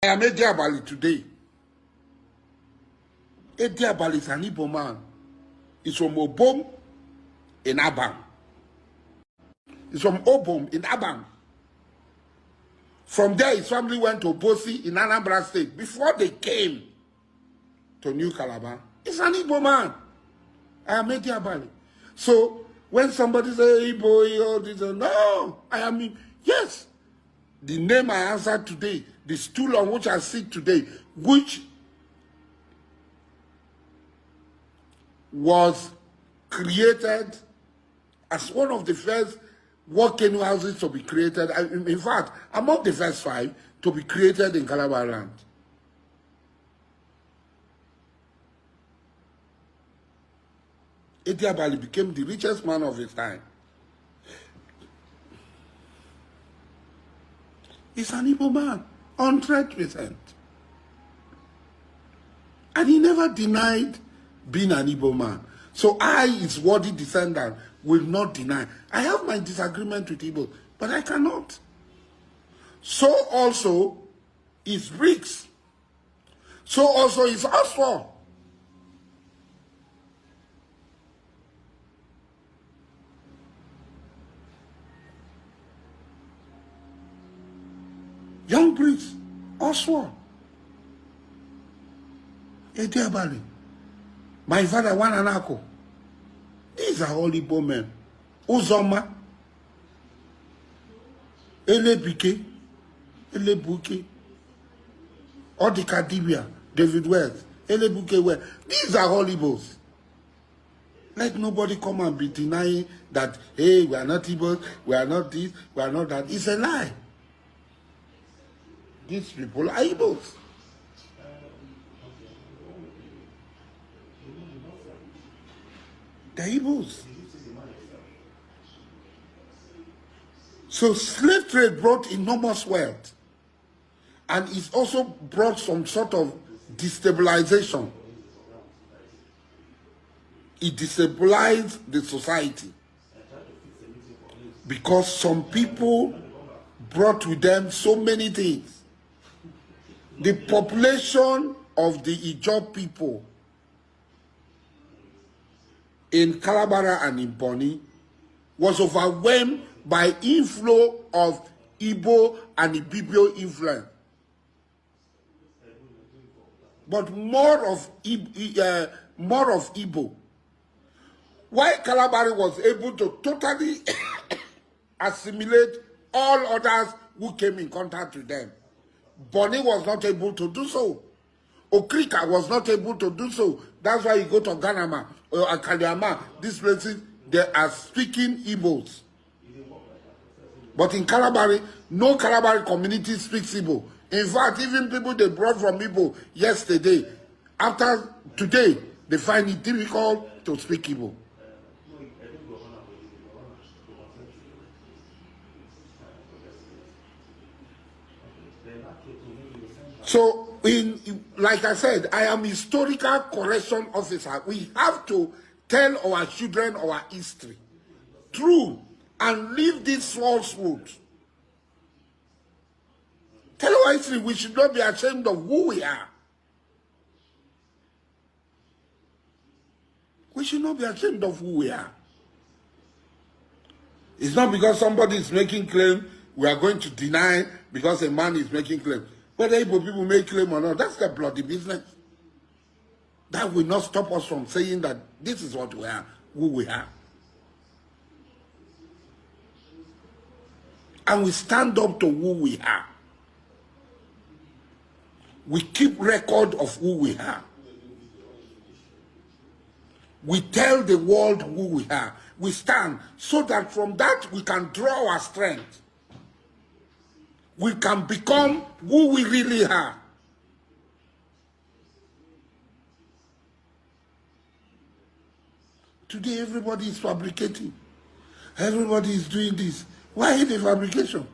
I am Ediabali today. Ediabali is an Igbo man. He's from Obom in Abang. He's from Obom in Abang. From there, his family went to Bosi in Anambra State. Before they came to New Calabar, he's an Igbo man. I am Ediabali. So when somebody says Igbo, no, I am, yes. The name I answered today, the stool on which I sit today, which was created as one of the first working houses to be created, in fact, among the first 5 to be created in Calabar land. Ediabali became the richest man of his time. He's an Igbo man, 100%. And he never denied being an Igbo man. So I, his worthy descendant, will not deny. I have my disagreement with Igbo, but I cannot. So also is Briggs. So also is Oswald. Young Briggs, Oswald, Ediabali, my father, Wananako. These are all Igbo men. Uzoma, Elebike, Elebuke, Odikadibia, David Wells, Elebuke Wells. These are all Igbos. Let nobody come and be denying that, hey, we are not Igbos, we are not this, we are not that. It's a lie. These people are Igbos. They're Igbos. So slave trade brought enormous wealth. And it also brought some sort of destabilization. It destabilized the society. Because some people brought with them so many things. The population of the Ijaw people in Calabar and in Bonny was overwhelmed by inflow of Igbo and Ibibio influence. But more of Igbo. Why Calabar was able to totally assimilate all others who came in contact with them, Bonny was not able to do so. Okrika was not able to do so. That's why you go to Ganama or Akaliama, these places, they are speaking Igbos. But in Calabar, no Calabar community speaks Igbo. In fact, even people they brought from Igbo yesterday, after today, they find it difficult to speak Igbo. So, like I said, I am historical correction officer. We have to tell our children our history. True. And leave this falsehood. Tell our history. We should not be ashamed of who we are. We should not be ashamed of who we are. It's not because somebody is making claim, we are going to deny because a man is making claim. Whether Igbo people make claim or not, that's their bloody business. That will not stop us from saying that this is what we are, who we are. And we stand up to who we are. We keep record of who we are. We tell the world who we are. We stand so that from that we can draw our strength. We can become who we really are. Today everybody is fabricating. Everybody is doing this. Why the fabrication?